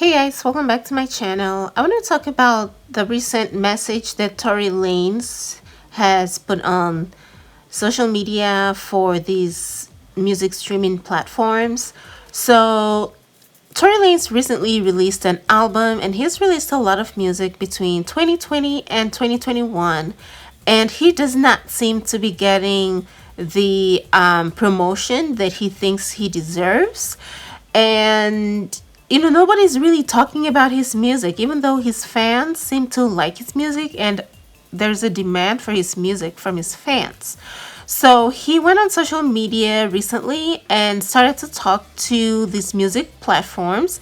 Hey guys, welcome back to my channel. I want to talk about the recent message that Tory Lanez has put on social media for these music streaming platforms. So, Tory Lanez recently released an album and he's released a lot of music between 2020 and 2021, and he does not seem to be getting the promotion that he thinks he deserves. And nobody's really talking about his music, even though his fans seem to like his music and there's a demand for his music from his fans. So he went on social media recently and started to talk to these music platforms,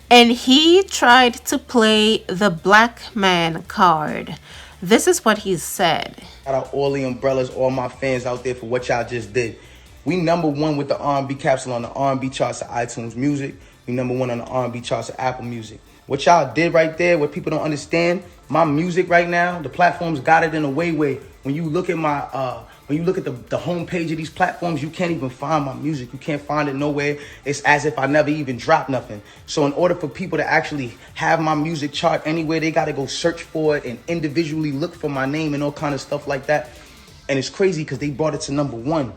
and he tried to play the black man card. This is what he said. Shout out all the umbrellas, all my fans out there for what y'all just did. We #1 with the R&B capsule on the R&B charts of iTunes Music. We #1 on the R&B charts of Apple Music. What y'all did right there, what people don't understand, my music right now, the platforms got it in a way where when you look at the homepage of these platforms, you can't even find my music. You can't find it nowhere. It's as if I never even dropped nothing. So in order for people to actually have my music chart anywhere, they got to go search for it and individually look for my name and all kind of stuff like that. And it's crazy because they brought it to #1.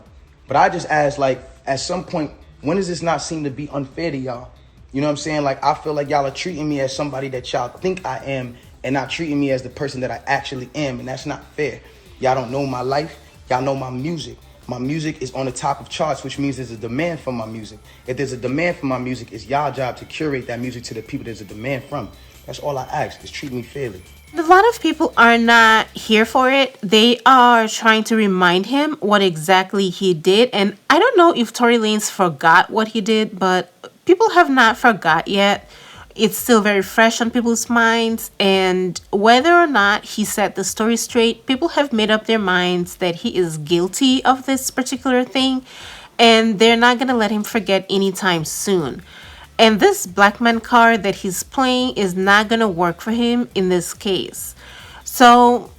But I just asked, like, at some point, when does this not seem to be unfair to y'all? You know what I'm saying? Like, I feel like y'all are treating me as somebody that y'all think I am and not treating me as the person that I actually am. And that's not fair. Y'all don't know my life. Y'all know my music. My music is on the top of charts, which means there's a demand for my music. If there's a demand for my music, it's y'all job to curate that music to the people there's a demand from. That's all I ask, is treat me fairly. A lot of people are not here for it. They are trying to remind him what exactly he did. And I don't know if Tory Lanez forgot what he did, but people have not forgot yet. It's still very fresh on people's minds. And whether or not he set the story straight, people have made up their minds that he is guilty of this particular thing. And they're not going to let him forget anytime soon. And this black man card that he's playing is not going to work for him in this case. So,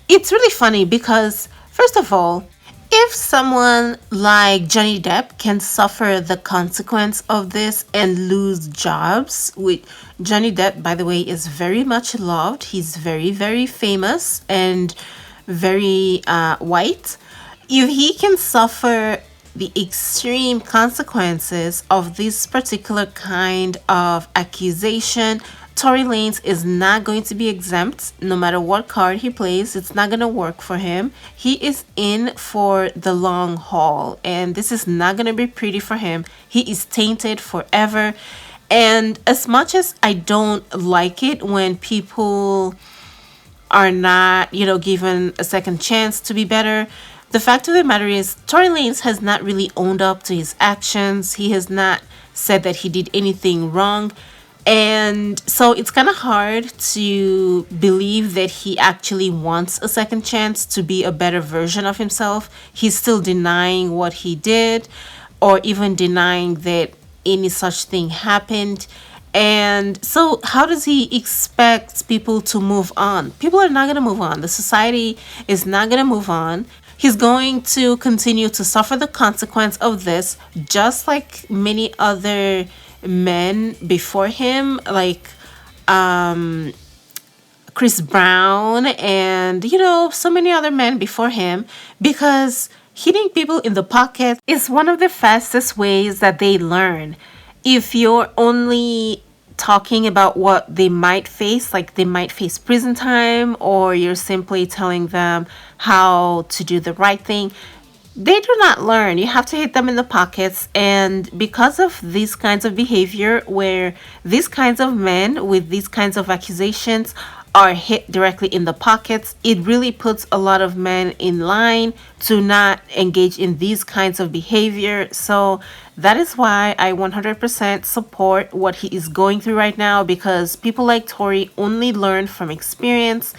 it's really funny because, first of all, if someone like Johnny Depp can suffer the consequence of this and lose jobs, which Johnny Depp, by the way, is very much loved. He's very, very famous and very white. If he can suffer the extreme consequences of this particular kind of accusation, Tory Lanez is not going to be exempt no matter what card he plays. It's not going to work for him. He is in for the long haul, and this is not going to be pretty for him. He is tainted forever. And as much as I don't like it when people are not, given a second chance to be better, the fact of the matter is, Tory Lanez has not really owned up to his actions. He has not said that he did anything wrong. And so it's kind of hard to believe that he actually wants a second chance to be a better version of himself. He's still denying what he did, or even denying that any such thing happened. And so how does he expect people to move on? People are not going to move on. The society is not going to move on. He's going to continue to suffer the consequence of this, just like many other men before him, like Chris Brown and, so many other men before him, because hitting people in the pocket is one of the fastest ways that they learn. If you're only talking about what they might face, like they might face prison time, or you're simply telling them how to do the right thing, they do not learn. You have to hit them in the pockets. And because of these kinds of behavior, where these kinds of men with these kinds of accusations are hit directly in the pockets, it really puts a lot of men in line to not engage in these kinds of behavior. So that is why I 100% support what he is going through right now, because people like Tory only learn from experience,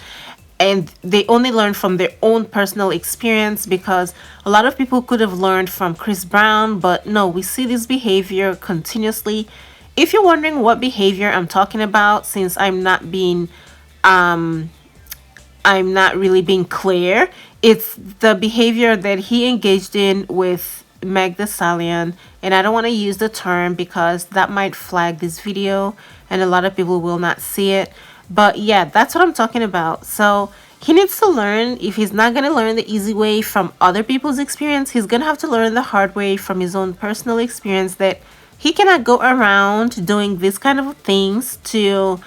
and they only learn from their own personal experience, because a lot of people could have learned from Chris Brown, but no, we see this behavior continuously. If you're wondering what behavior I'm talking about, since I'm not really being clear, it's the behavior that he engaged in with Meg the Stallion, and I don't want to use the term because that might flag this video and a lot of people will not see it. But yeah, that's what I'm talking about. So he needs to learn. If he's not going to learn the easy way from other people's experience, he's going to have to learn the hard way from his own personal experience, that he cannot go around doing these kind of things to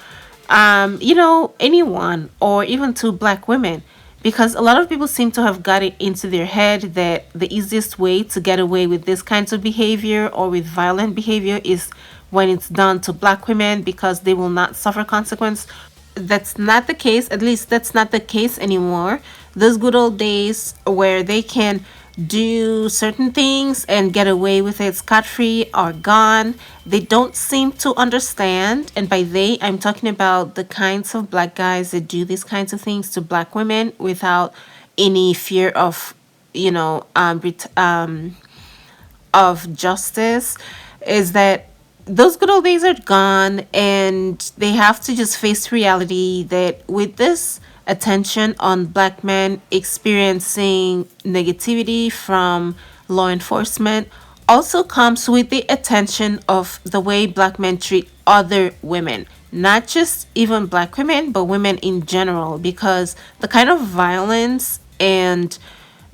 anyone, or even to black women, because a lot of people seem to have got it into their head that the easiest way to get away with this kinds of behavior or with violent behavior is when it's done to black women, because they will not suffer consequence. That's not the case. At least that's not the case anymore. Those good old days where they can do certain things and get away with it scot free are gone. They don't seem to understand. And by they, I'm talking about the kinds of black guys that do these kinds of things to black women without any fear of, of justice, is that those good old days are gone, and they have to just face reality that with this attention on black men experiencing negativity from law enforcement also comes with the attention of the way black men treat other women, not just even black women but women in general, because the kind of violence and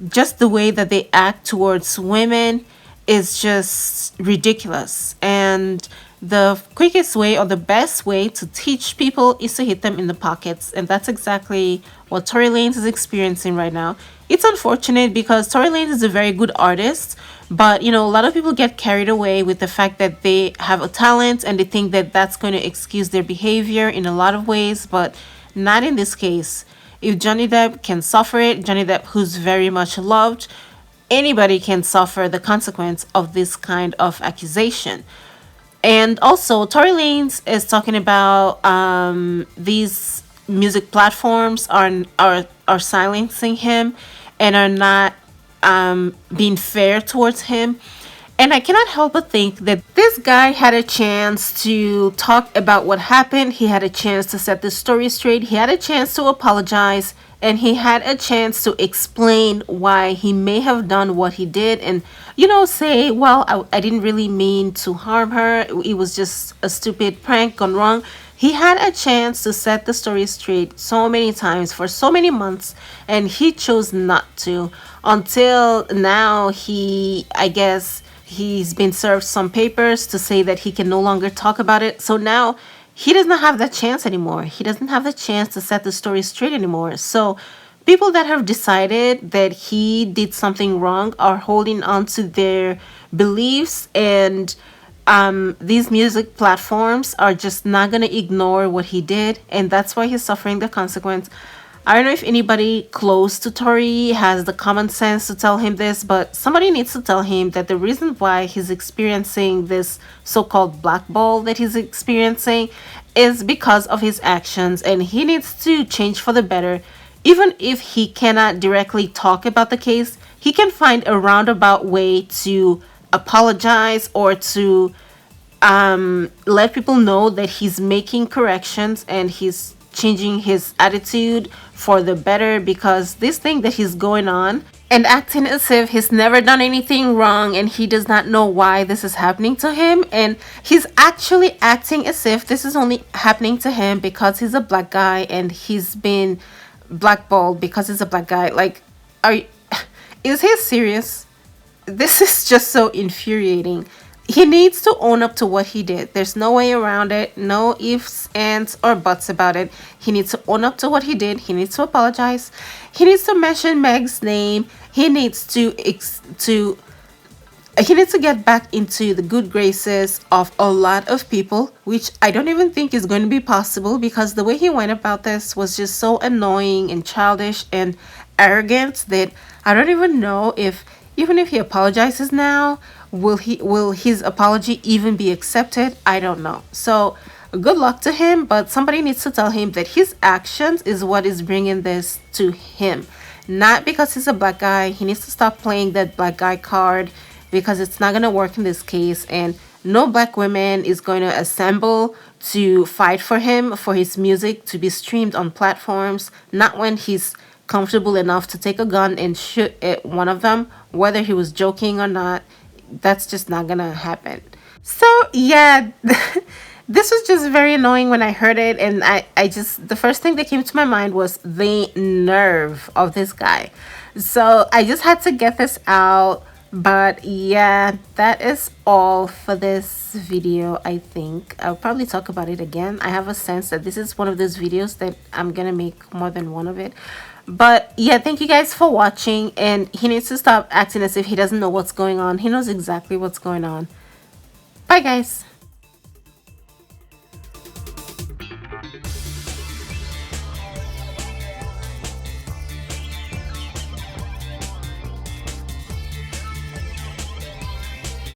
just the way that they act towards women is just ridiculous. And the quickest way or the best way to teach people is to hit them in the pockets. And that's exactly what Tory Lanez is experiencing right now. It's unfortunate because Tory Lanez is a very good artist, but a lot of people get carried away with the fact that they have a talent and they think that that's going to excuse their behavior in a lot of ways, but not in this case. If Johnny Depp can suffer it, Johnny Depp, who's very much loved, anybody can suffer the consequence of this kind of accusation. And also, Tory Lanez is talking about these music platforms are silencing him and are not being fair towards him. And I cannot help but think that this guy had a chance to talk about what happened. He had a chance to set the story straight. He had a chance to apologize. And he had a chance to explain why he may have done what he did, and, say, well, I didn't really mean to harm her. It was just a stupid prank gone wrong. He had a chance to set the story straight so many times for so many months, and he chose not to, until now. I guess he's been served some papers to say that he can no longer talk about it. So now he does not have that chance anymore. He doesn't have the chance to set the story straight anymore. So people that have decided that he did something wrong are holding on to their beliefs, and these music platforms are just not going to ignore what he did, and that's why he's suffering the consequence. I don't know if anybody close to Tory has the common sense to tell him this, but somebody needs to tell him that the reason why he's experiencing this so-called blackball that he's experiencing is because of his actions, and he needs to change for the better. Even if he cannot directly talk about the case, he can find a roundabout way to apologize or to let people know that he's making corrections and he's changing his attitude for the better, because this thing that he's going on and acting as if he's never done anything wrong and he does not know why this is happening to him, and he's actually acting as if this is only happening to him because he's a black guy and he's been blackballed because he's a black guy. Like, are you, is he serious? This is just so infuriating. He needs to own up to what he did. There's no way around it. No ifs, ands, or buts about it. He needs to own up to what he did. He needs to apologize. He needs to mention Meg's name. He needs to get back into the good graces of a lot of people, which I don't even think is going to be possible, because the way he went about this was just so annoying and childish and arrogant that I don't even know if, even if he apologizes now, will his apology even be accepted? I don't know. So good luck to him, but somebody needs to tell him that his actions is what is bringing this to him, not because he's a black guy. He needs to stop playing that black guy card, because it's not going to work in this case, and no black woman is going to assemble to fight for him, for his music to be streamed on platforms, not when he's comfortable enough to take a gun and shoot at one of them, whether he was joking or not. That's just not gonna happen. So yeah, this was just very annoying when I heard it, and I just, the first thing that came to my mind was the nerve of this guy. So I just had to get this out. But yeah, that is all for this video. I think I'll probably talk about it again. I have a sense that this is one of those videos that I'm gonna make more than one of it. But yeah, thank you guys for watching, and he needs to stop acting as if he doesn't know what's going on. He knows exactly what's going on. Bye guys.